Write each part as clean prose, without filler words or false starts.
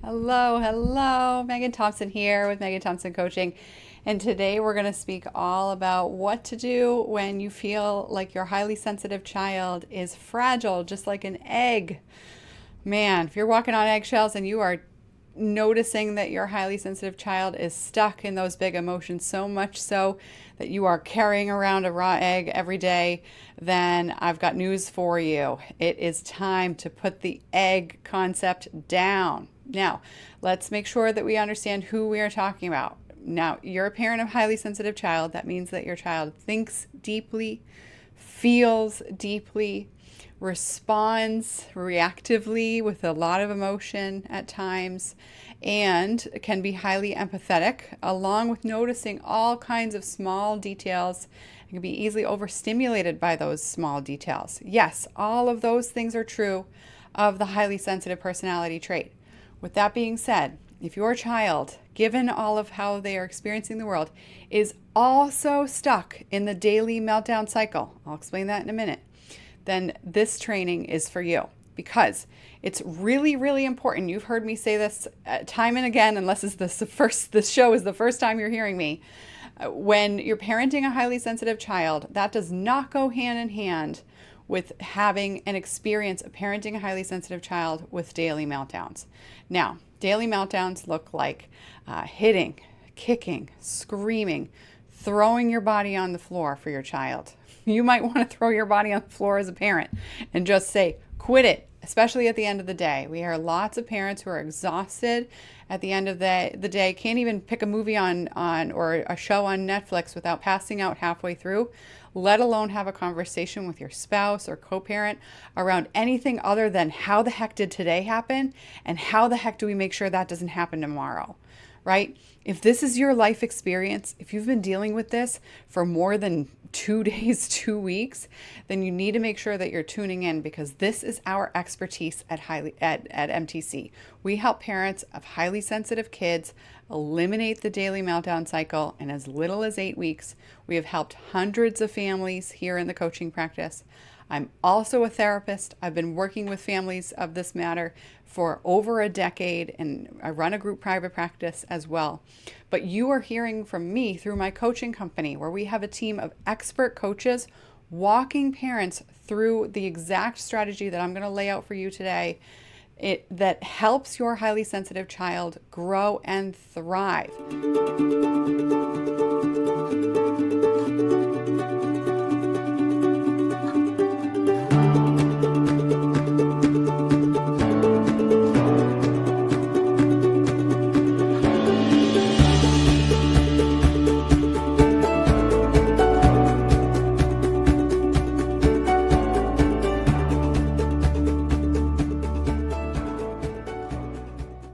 Hello. Megan Thompson here with Megan Thompson Coaching. And today we're going to speak all about what to do when you feel like your highly sensitive child is fragile, just like an egg. Man, if you're walking on eggshells and you are noticing that your highly sensitive child is stuck in those big emotions, so much so that you are carrying around a raw egg every day, then I've got news for you. It is time to put the egg concept down. Now, let's make sure that we understand who we are talking about. Now, you're a parent of a highly sensitive child. That means that your child thinks deeply, feels deeply, responds reactively with a lot of emotion at times, and can be highly empathetic, along with noticing all kinds of small details and can be easily overstimulated by those small details. Yes, all of those things are true of the highly sensitive personality trait. With that being said, if your child, given all of how they are experiencing the world, is also stuck in the daily meltdown cycle, I'll explain that in a minute, then this training is for you, because it's really, really important. You've heard me say this time and again, unless this show is the first time you're hearing me. When you're parenting a highly sensitive child, that does not go hand in hand with having an experience of parenting a highly sensitive child with daily meltdowns. Now, daily meltdowns look like hitting, kicking, screaming, throwing your body on the floor for your child. You might want to throw your body on the floor as a parent and just say, quit it, especially at the end of the day. We hear lots of parents who are exhausted at the end of the day, can't even pick a movie on or a show on Netflix without passing out halfway through, let alone have a conversation with your spouse or co-parent around anything other than how the heck did today happen and how the heck do we make sure that doesn't happen tomorrow, right? If this is your life experience, if you've been dealing with this for more than 2 days, 2 weeks, then you need to make sure that you're tuning in, because this is our expertise at MTC. We help parents of highly sensitive kids eliminate the daily meltdown cycle in as little as 8 weeks. We have helped hundreds of families here in the coaching practice. I'm also a therapist. I've been working with families of this matter for over a decade, and I run a group private practice as well. But you are hearing from me through my coaching company, where we have a team of expert coaches walking parents through the exact strategy that I'm going to lay out for you today, that helps your highly sensitive child grow and thrive.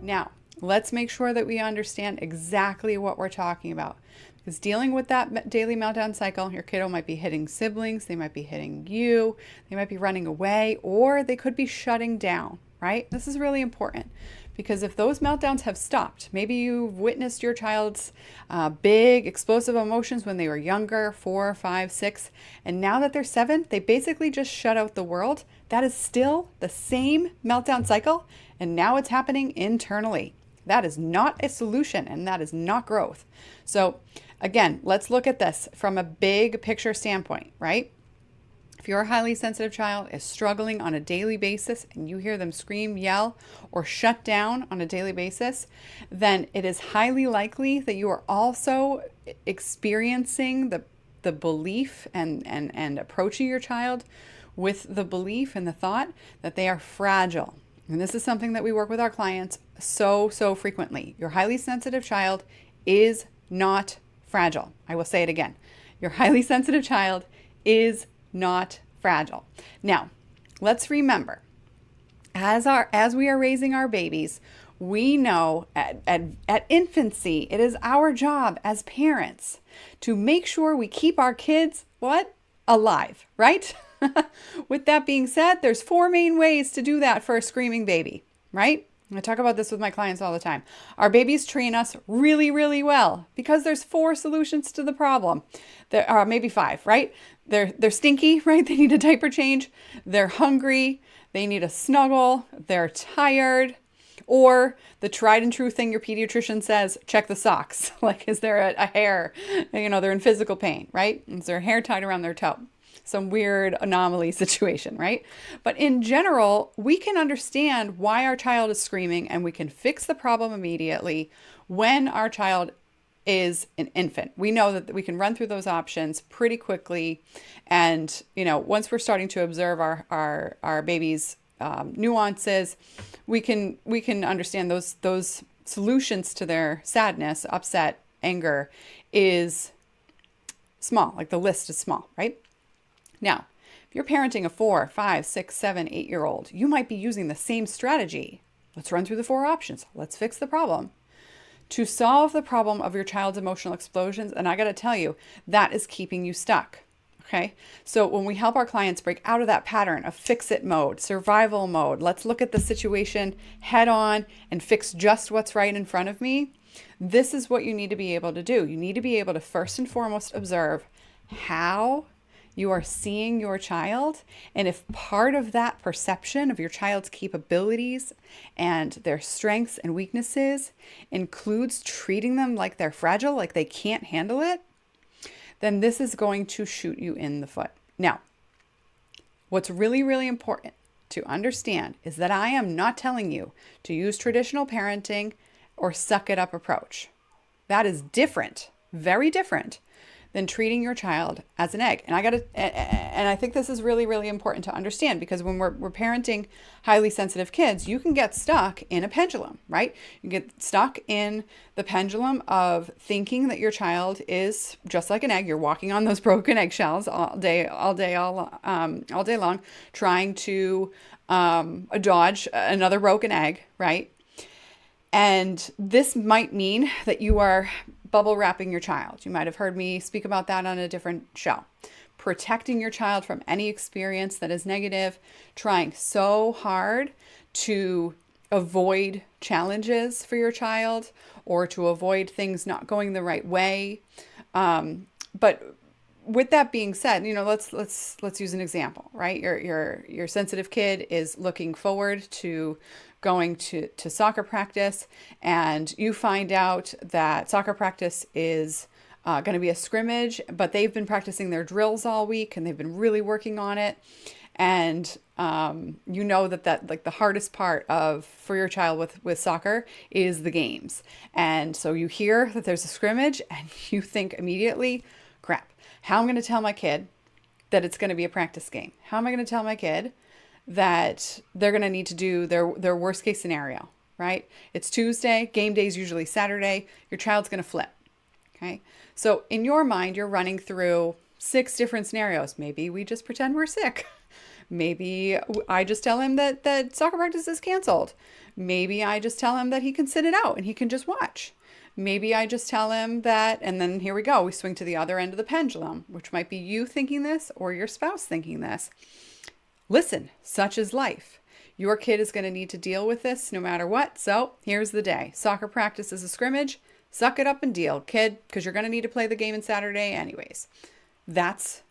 Now, let's make sure that we understand exactly what we're talking about. Because dealing with that daily meltdown cycle, your kiddo might be hitting siblings, they might be hitting you, they might be running away, or they could be shutting down, right? This is really important, because if those meltdowns have stopped, maybe you've witnessed your child's big explosive emotions when they were younger, 4, 5, 6, and now that they're 7, they basically just shut out the world. That is still the same meltdown cycle, and now it's happening internally. That is not a solution, and that is not growth. So again, let's look at this from a big picture standpoint, right? If your highly sensitive child is struggling on a daily basis and you hear them scream, yell, or shut down on a daily basis, then it is highly likely that you are also experiencing the belief and approaching your child with the belief and the thought that they are fragile. And this is something that we work with our clients so frequently. Your highly sensitive child is not fragile. I will say it again. Your highly sensitive child is not fragile. Now, let's remember, as we are raising our babies, we know at infancy, it is our job as parents to make sure we keep our kids, alive, right? With that being said, there's 4 main ways to do that for a screaming baby, right? I talk about this with my clients all the time. Our babies train us really, really well because there's 4 solutions to the problem. There are maybe 5, right? They're stinky, right? They need a diaper change. They're hungry. They need a snuggle. They're tired. Or the tried and true thing your pediatrician says, check the socks. Like, is there a hair? They're in physical pain, right? Is there a hair tied around their toe? Some weird anomaly situation, right? But in general, we can understand why our child is screaming, and we can fix the problem immediately when our child is an infant. We know that we can run through those options pretty quickly. And, once we're starting to observe our baby's nuances, we can understand those solutions to their sadness, upset, anger is small. Like, the list is small, right? Now, if you're parenting a 4, 5, 6, 7, 8-year-old, you might be using the same strategy. Let's run through the 4 options. Let's fix the problem. To solve the problem of your child's emotional explosions, and I got to tell you, that is keeping you stuck. Okay. So when we help our clients break out of that pattern of fix-it mode, survival mode, let's look at the situation head on and fix just what's right in front of me. This is what you need to be able to do. You need to be able to first and foremost observe how you are seeing your child. And if part of that perception of your child's capabilities and their strengths and weaknesses includes treating them like they're fragile, like they can't handle it, then this is going to shoot you in the foot. Now, what's really, really important to understand is that I am not telling you to use traditional parenting or suck it up approach. That is different, very different than treating your child as an egg. And I think this is really, really important to understand, because when we're parenting highly sensitive kids, you can get stuck in a pendulum, right? You get stuck in the pendulum of thinking that your child is just like an egg. You're walking on those broken eggshells all day long, trying to dodge another broken egg, right? And this might mean that you are bubble wrapping your child. You might have heard me speak about that on a different show. Protecting your child from any experience that is negative, trying so hard to avoid challenges for your child or to avoid things not going the right way. But with that being said, let's use an example, right? Your sensitive kid is looking forward to going to soccer practice, and you find out that soccer practice is going to be a scrimmage, but they've been practicing their drills all week and they've been really working on it. And that like the hardest part for your child with soccer is the games. And so you hear that there's a scrimmage and you think immediately, crap, how am I going to tell my kid that it's going to be a practice game? How am I going to tell my kid that they're going to need to do their worst case scenario, right? It's Tuesday, game day is usually Saturday, your child's going to flip, okay? So in your mind, you're running through 6 different scenarios. Maybe we just pretend we're sick. Maybe I just tell him that soccer practice is canceled. Maybe I just tell him that he can sit it out and he can just watch. Maybe I just tell him that, and then here we go. We swing to the other end of the pendulum, which might be you thinking this or your spouse thinking this. Listen, such is life. Your kid is going to need to deal with this no matter what. So here's the day. Soccer practice is a scrimmage. Suck it up and deal, kid, because you're going to need to play the game on Saturday anyways. That's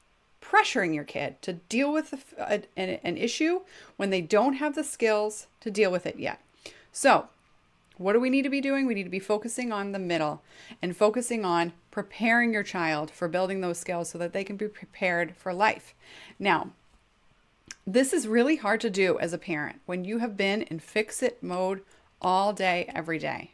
pressuring your kid to deal with an issue when they don't have the skills to deal with it yet. So what do we need to be doing? We need to be focusing on the middle and focusing on preparing your child for building those skills so that they can be prepared for life. Now, this is really hard to do as a parent when you have been in fix-it mode all day, every day.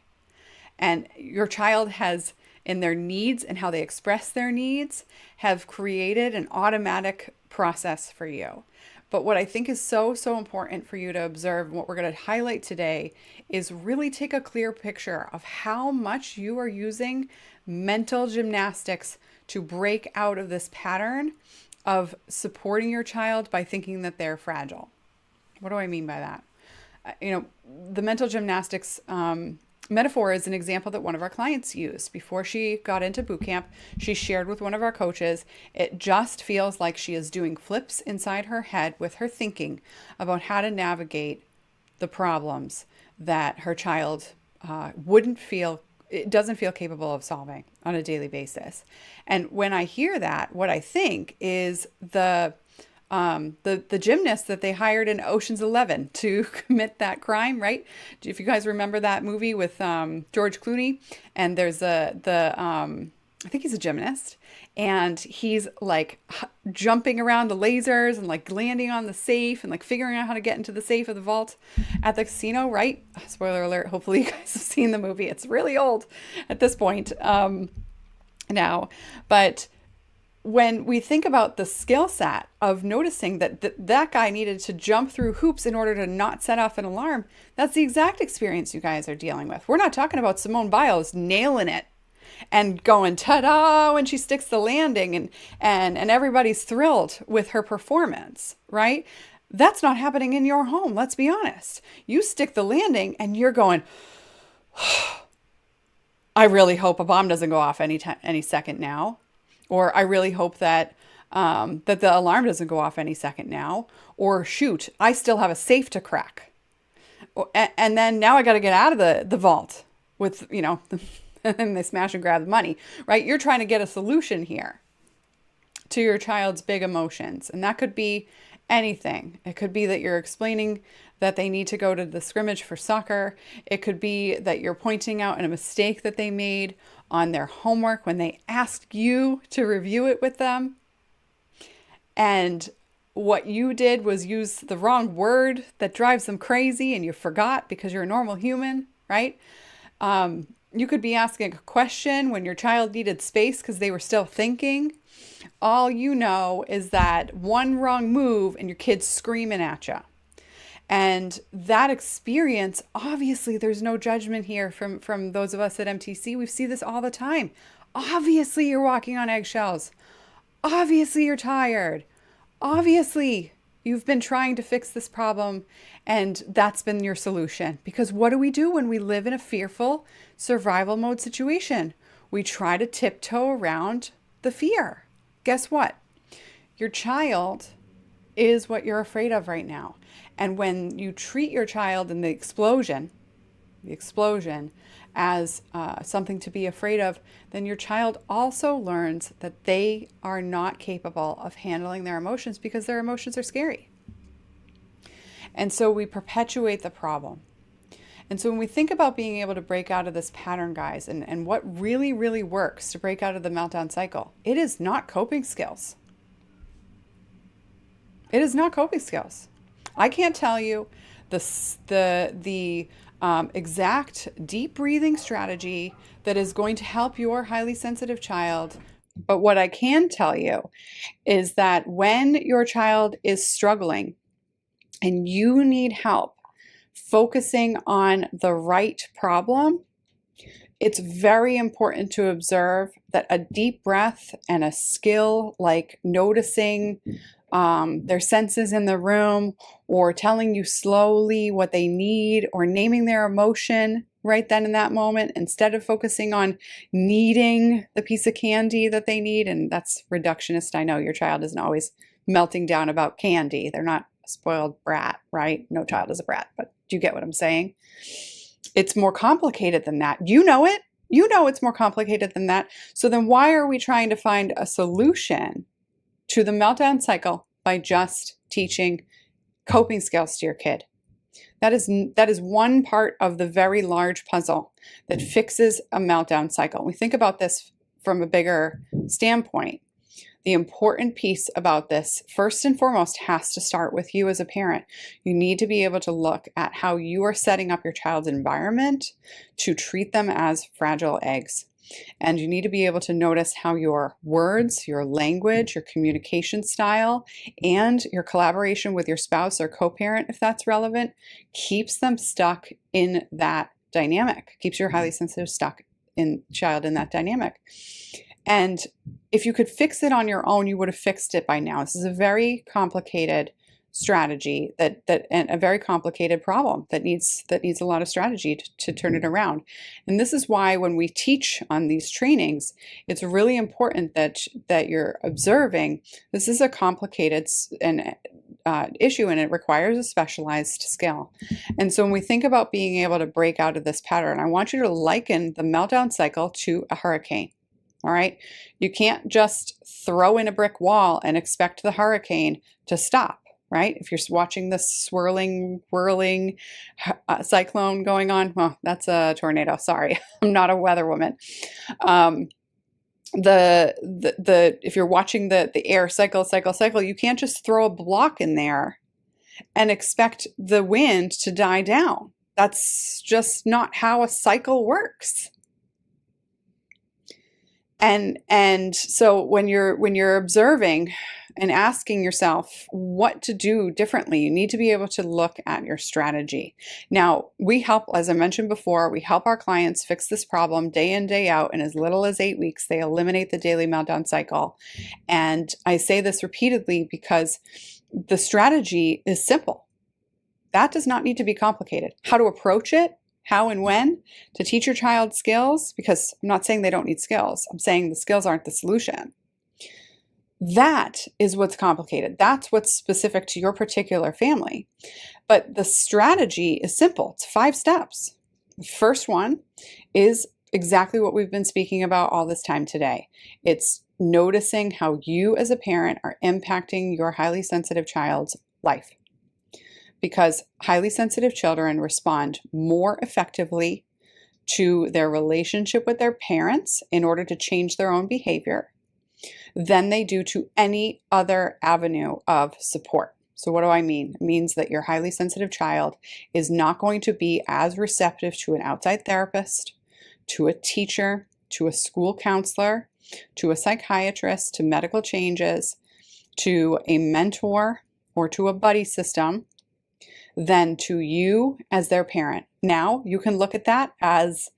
And your child has, in their needs and how they express their needs, have created an automatic process for you. But what I think is so, so important for you to observe, and what we're going to highlight today, is really take a clear picture of how much you are using mental gymnastics to break out of this pattern of supporting your child by thinking that they're fragile. What do I mean by that? The mental gymnastics metaphor is an example that one of our clients used. Before she got into boot camp, she shared with one of our coaches, it just feels like she is doing flips inside her head with her thinking about how to navigate the problems that her child doesn't feel capable of solving on a daily basis. And when I hear that, what I think is the the gymnast that they hired in Ocean's 11 to commit that crime, right? If you guys remember that movie with George Clooney, and there's I think he's a gymnast, and he's like jumping around the lasers and like landing on the safe and like figuring out how to get into the safe of the vault at the casino, right? Spoiler alert. Hopefully you guys have seen the movie. It's really old at this point now, but when we think about the skill set of noticing that that guy needed to jump through hoops in order to not set off an alarm, that's the exact experience you guys are dealing with. We're not talking about Simone Biles nailing it and going ta-da when she sticks the landing and everybody's thrilled with her performance, right? That's not happening in your home. Let's be honest. You stick the landing and you're going, I really hope a bomb doesn't go off any second now. Or I really hope that that the alarm doesn't go off any second now. Or shoot, I still have a safe to crack. And then now I got to get out of the vault with, and they smash and grab the money, right? You're trying to get a solution here to your child's big emotions. And that could be anything. It could be that you're explaining that they need to go to the scrimmage for soccer. It could be that you're pointing out a mistake that they made on their homework when they asked you to review it with them. And what you did was use the wrong word that drives them crazy and you forgot because you're a normal human, right? You could be asking a question when your child needed space because they were still thinking. All you know is that one wrong move and your kid's screaming at you. And that experience, obviously, there's no judgment here from those of us at MTC. We see this all the time. Obviously, you're walking on eggshells. Obviously, you're tired. Obviously, you've been trying to fix this problem, and that's been your solution. Because what do we do when we live in a fearful survival mode situation? We try to tiptoe around the fear. Guess what? Your child is what you're afraid of right now. And when you treat your child in the explosion as something to be afraid of, then your child also learns that they are not capable of handling their emotions because their emotions are scary. And so we perpetuate the problem. And so when we think about being able to break out of this pattern, guys, and what really, really works to break out of the meltdown cycle, it is not coping skills. It is not coping skills. I can't tell you the exact deep breathing strategy that is going to help your highly sensitive child. But what I can tell you is that when your child is struggling and you need help focusing on the right problem, it's very important to observe that a deep breath and a skill like noticing their senses in the room, or telling you slowly what they need, or naming their emotion right then in that moment, instead of focusing on needing the piece of candy that they need. And that's reductionist. I know your child isn't always melting down about candy. They're not a spoiled brat, right? No child is a brat, but do you get what I'm saying? It's more complicated than that. You know it. You know it's more complicated than that. So then why are we trying to find a solution to the meltdown cycle by just teaching coping skills to your kid? That is one part of the very large puzzle that fixes a meltdown cycle. We think about this from a bigger standpoint. The important piece about this, first and foremost, has to start with you as a parent. You need to be able to look at how you are setting up your child's environment to treat them as fragile eggs. And you need to be able to notice how your words, your language, your communication style, and your collaboration with your spouse or co-parent, if that's relevant, keeps them stuck in that dynamic, keeps your highly sensitive child in that dynamic. And if you could fix it on your own, you would have fixed it by now. This is a very complicated strategy and a very complicated problem that needs a lot of strategy to turn it around. And this is why when we teach on these trainings, it's really important that you're observing this is a complicated issue, and it requires a specialized skill. And so when we think about being able to break out of this pattern, I want you to liken the meltdown cycle to a hurricane. All right. You can't just throw in a brick wall and expect the hurricane to stop. Right? If you're watching the swirling, whirling cyclone going on, well, that's a tornado. Sorry, I'm not a weather woman. If you're watching the air cycle, you can't just throw a block in there and expect the wind to die down. That's just not how a cycle works. And so when you're observing and asking yourself what to do differently, you need to be able to look at your strategy. Now, we help, as I mentioned before, we help our clients fix this problem day in, day out. In as little as 8 weeks, they eliminate the daily meltdown cycle. And I say this repeatedly because the strategy is simple. That does not need to be complicated. How to approach it, how and when to teach your child skills, because I'm not saying they don't need skills. I'm saying the skills aren't the solution. That is what's complicated. That's what's specific to your particular family. But the strategy is simple. It's 5 steps. The first one is exactly what we've been speaking about all this time today. It's noticing how you as a parent are impacting your highly sensitive child's life. Because highly sensitive children respond more effectively to their relationship with their parents in order to change their own behavior than they do to any other avenue of support. So what do I mean? It means that your highly sensitive child is not going to be as receptive to an outside therapist, to a teacher, to a school counselor, to a psychiatrist, to medical changes, to a mentor, or to a buddy system than to you as their parent. Now, you can look at that as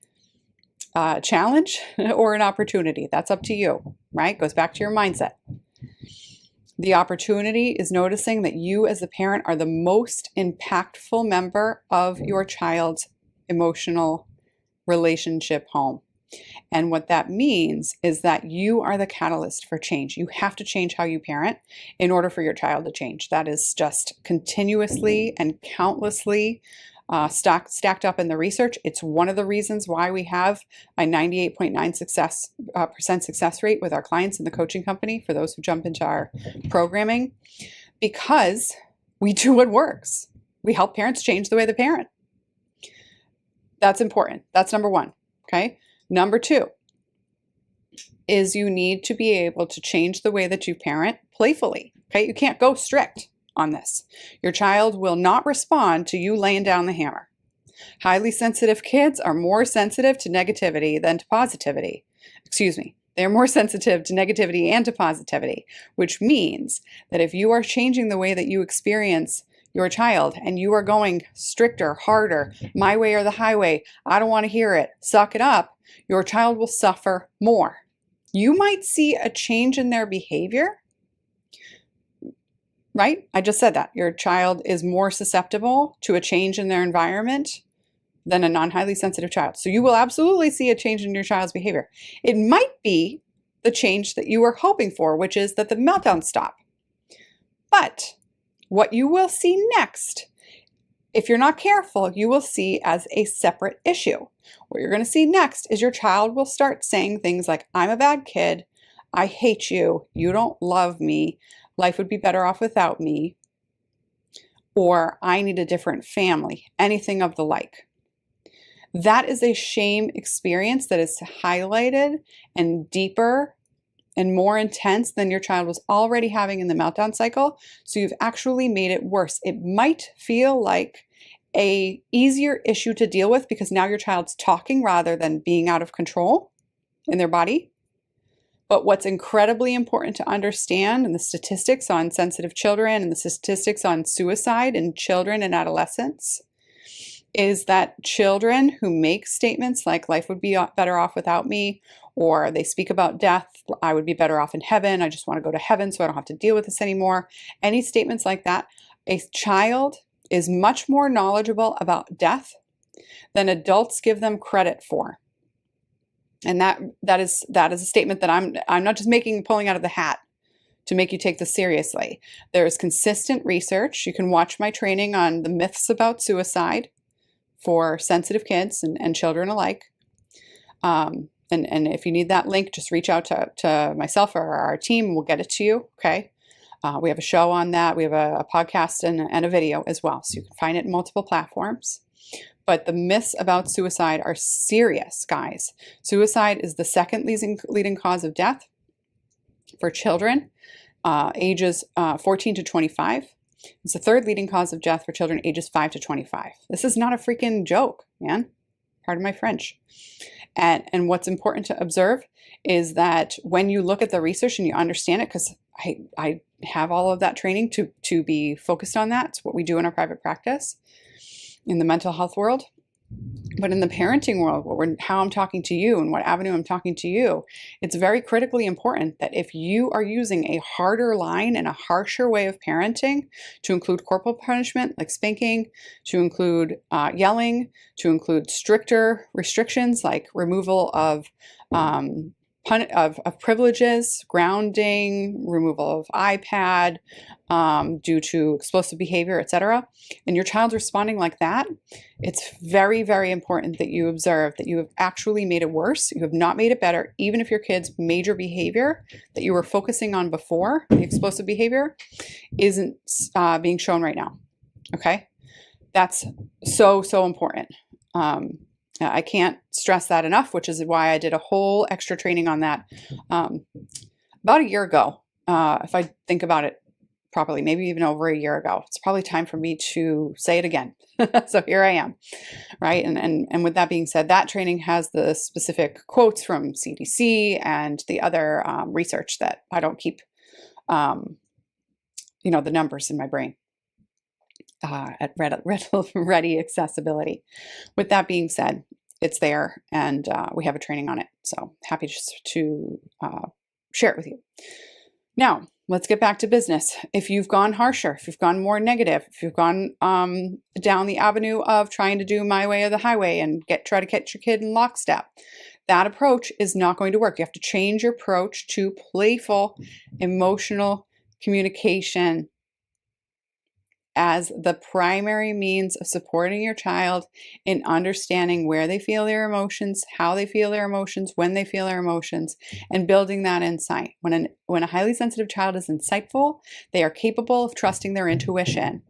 a challenge or an opportunity. That's up to you, right? Goes back to your mindset. The opportunity is noticing that you as the parent are the most impactful member of your child's emotional relationship home. And what that means is that you are the catalyst for change. You have to change how you parent in order for your child to change. That is just continuously and countlessly stacked up in the research. It's one of the reasons why we have a 98.9% success rate with our clients in the coaching company for those who jump into our programming, because we do what works. We help parents change the way they parent. That's important. That's number one. Okay. Number 2 is you need to be able to change the way that you parent playfully. Okay, you can't go strict on this. Your child will not respond to you laying down the hammer. Highly sensitive kids are more sensitive to negativity than to positivity. They're more sensitive to negativity and to positivity, which means that if you are changing the way that you experience your child and you are going stricter, harder, my way or the highway, I don't want to hear it, suck it up, your child will suffer more. You might see a change in their behavior, right? I just said that. Your child is more susceptible to a change in their environment than a non-highly sensitive child. So you will absolutely see a change in your child's behavior. It might be the change that you were hoping for, which is that the meltdowns stop. But what you will see next, if you're not careful, you will see as a separate issue. What you're going to see next is your child will start saying things like, I'm a bad kid, I hate you, you don't love me, life would be better off without me, or I need a different family, anything of the like. That is a shame experience that is highlighted and deeper and more intense than your child was already having in the meltdown cycle. So you've actually made it worse. It might feel like an easier issue to deal with because now your child's talking rather than being out of control in their body. But what's incredibly important to understand, and the statistics on sensitive children and the statistics on suicide in children and adolescents, is that children who make statements like life would be better off without me, or they speak about death, I would be better off in heaven, I just want to go to heaven so I don't have to deal with this anymore. Any statements like that, a child is much more knowledgeable about death than adults give them credit for. And that is a statement that I'm not just pulling out of the hat to make you take this seriously. There is consistent research. You can watch my training on the myths about suicide for sensitive kids and children alike. And And if you need that link, just reach out to myself or our team. We'll get it to you. Okay. We have a show on that. We have a podcast and a video as well. So you can find it in multiple platforms. But the myths about suicide are serious, guys. Suicide is the second leading cause of death for children ages 14 to 25. It's the third leading cause of death for children ages 5 to 25. This is not a freaking joke, man. Pardon my French. And what's important to observe is that when you look at the research and you understand it, because I have all of that training to be focused on that. It's what we do in our private practice in the mental health world. But in the parenting world, how I'm talking to you and what avenue I'm talking to you, it's very critically important that if you are using a harder line and a harsher way of parenting, to include corporal punishment like spanking, to include yelling, to include stricter restrictions like removal of privileges, grounding, removal of iPad due to explosive behavior, etc., and your child's responding like that, it's very, very important that you observe that you have actually made it worse. You have not made it better, even if your kid's major behavior that you were focusing on before, the explosive behavior, isn't being shown right now. Okay? That's so, so important. I can't stress that enough, which is why I did a whole extra training on that about a year ago. If I think about it properly, maybe even over a year ago. It's probably time for me to say it again. So here I am, right? And with that being said, that training has the specific quotes from CDC and the other research that I don't keep, the numbers in my brain. At ready accessibility. With that being said, it's there, and we have a training on it. So happy to share it with you. Now, let's get back to business. If you've gone harsher, if you've gone more negative, if you've gone down the avenue of trying to do my way or the highway and try to catch your kid in lockstep, that approach is not going to work. You have to change your approach to playful, emotional communication as the primary means of supporting your child in understanding where they feel their emotions, how they feel their emotions, when they feel their emotions, and building that insight. When a highly sensitive child is insightful, they are capable of trusting their intuition.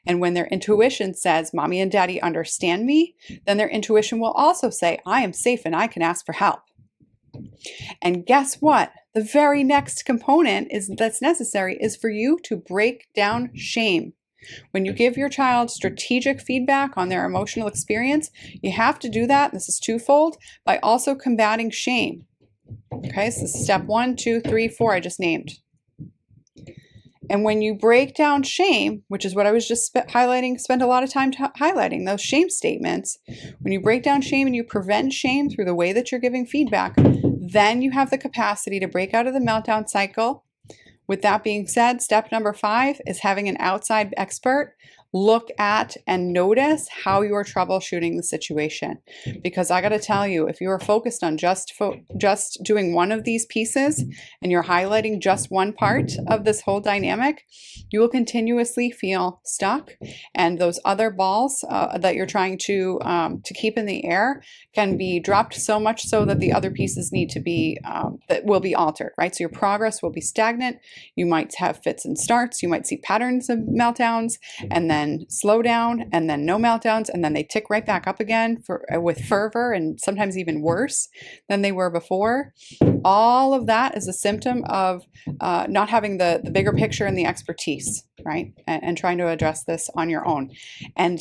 And when their intuition says, Mommy and Daddy understand me, then their intuition will also say, I am safe and I can ask for help. And guess what? The very next component that's necessary is for you to break down shame. When you give your child strategic feedback on their emotional experience, you have to do that, this is twofold, by also combating shame. Okay, so this is step 1, 2, 3, 4 I just named. And when you break down shame, which is what I was just spent a lot of time highlighting, those shame statements, when you break down shame and you prevent shame through the way that you're giving feedback, then you have the capacity to break out of the meltdown cycle. With that being said, step number 5 is having an outside expert look at and notice how you're troubleshooting the situation. Because I got to tell you, if you are focused on just doing one of these pieces and you're highlighting just one part of this whole dynamic, you will continuously feel stuck. And those other balls that you're trying to keep in the air can be dropped so much so that the other pieces need to be, that will be altered, right? So your progress will be stagnant. You might have fits and starts. You might see patterns of meltdowns and then slow down and then no meltdowns. And then they tick right back up again with fervor and sometimes even worse than they were before. All of that is a symptom of not having the bigger picture and the expertise, right? And trying to address this on your own. And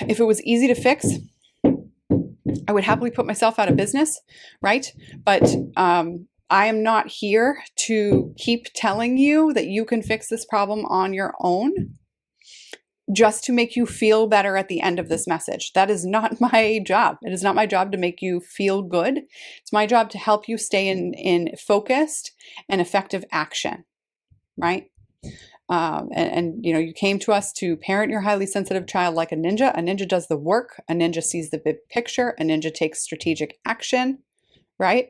if it was easy to fix, I would happily put myself out of business, right? But I am not here to keep telling you that you can fix this problem on your own just to make you feel better at the end of this message. That is not my job. It is not my job to make you feel good. It's my job to help you stay in focused and effective action, right? You came to us to parent your highly sensitive child like a ninja. A ninja does the work. A ninja sees the big picture. A ninja takes strategic action, right?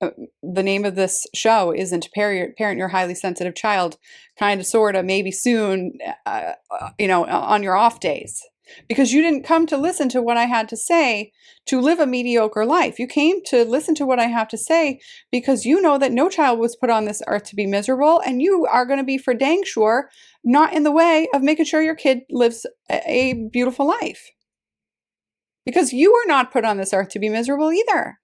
The name of this show isn't parent your highly sensitive child, kind of, sort of, maybe soon, on your off days. because you didn't come to listen to what I had to say to live a mediocre life. You came to listen to what I have to say because you know that no child was put on this earth to be miserable, and you are going to be for dang sure not in the way of making sure your kid lives a beautiful life. Because you were not put on this earth to be miserable either.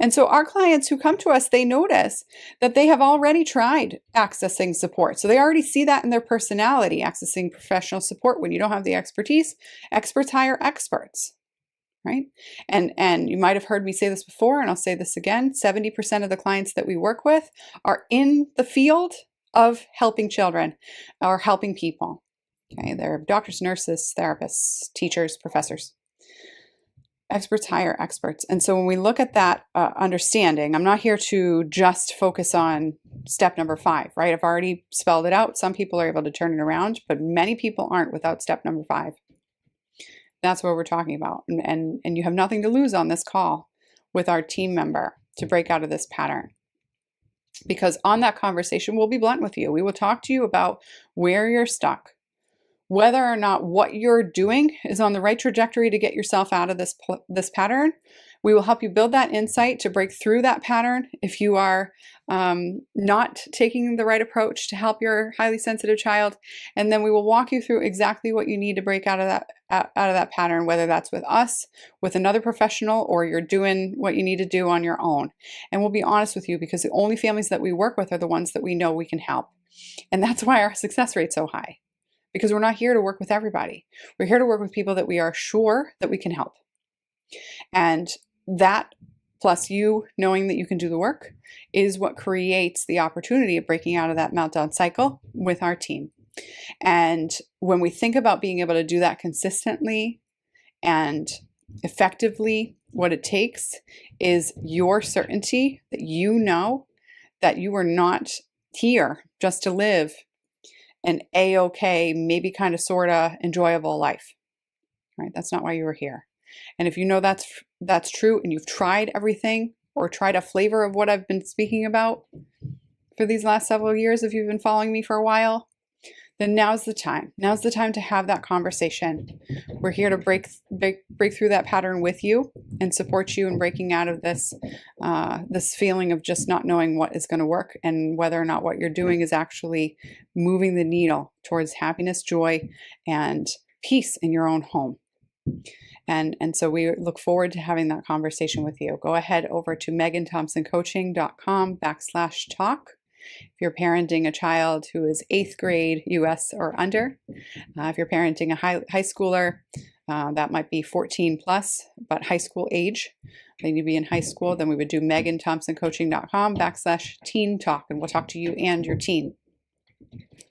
And so our clients who come to us, they notice that they have already tried accessing support. So they already see that in their personality, accessing professional support. When you don't have the expertise, experts hire experts, right? And you might have heard me say this before, and I'll say this again, 70% of the clients that we work with are in the field of helping children or helping people. Okay, they're doctors, nurses, therapists, teachers, professors. Experts hire experts. And so when we look at that understanding, I'm not here to just focus on step number 5, right? I've already spelled it out. Some people are able to turn it around, but many people aren't without step number 5. That's what we're talking about. And you have nothing to lose on this call with our team member to break out of this pattern. Because on that conversation, we'll be blunt with you. We will talk to you about where you're stuck, whether or not what you're doing is on the right trajectory to get yourself out of this pattern. We will help you build that insight to break through that pattern if you are not taking the right approach to help your highly sensitive child. And then we will walk you through exactly what you need to break out of that pattern, whether that's with us, with another professional, or you're doing what you need to do on your own. And we'll be honest with you, because the only families that we work with are the ones that we know we can help. And that's why our success rate's so high. Because we're not here to work with everybody. We're here to work with people that we are sure that we can help. And that, plus you knowing that you can do the work, is what creates the opportunity of breaking out of that meltdown cycle with our team. And when we think about being able to do that consistently and effectively, what it takes is your certainty that you know that you are not here just to live an a-okay, maybe kind of sort of enjoyable life, right? That's not why you were here. And if you know that's true, and you've tried everything or tried a flavor of what I've been speaking about for these last several years, if you've been following me for a while, then now's the time. Now's the time to have that conversation. We're here to break through that pattern with you and support you in breaking out of this feeling of just not knowing what is going to work, and whether or not what you're doing is actually moving the needle towards happiness, joy, and peace in your own home. And so we look forward to having that conversation with you. Go ahead over to meganthompsoncoaching.com/talk. If you're parenting a child who is 8th grade US or under, if you're parenting a high schooler, that might be 14 plus, but high school age, they need to be in high school, then we would do meganthompsoncoaching.com/teen talk, and we'll talk to you and your teen.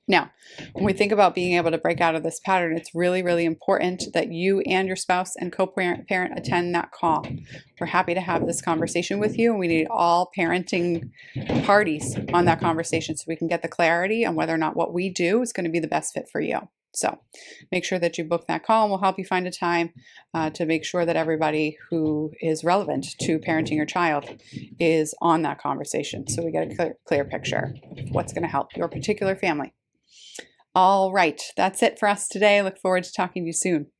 Now, when we think about being able to break out of this pattern, it's really, really important that you and your spouse and co-parent attend that call. We're happy to have this conversation with you, and we need all parenting parties on that conversation so we can get the clarity on whether or not what we do is going to be the best fit for you. So make sure that you book that call, and we'll help you find a time to make sure that everybody who is relevant to parenting your child is on that conversation, so we get a clear picture of what's going to help your particular family. All right, that's it for us today. I look forward to talking to you soon.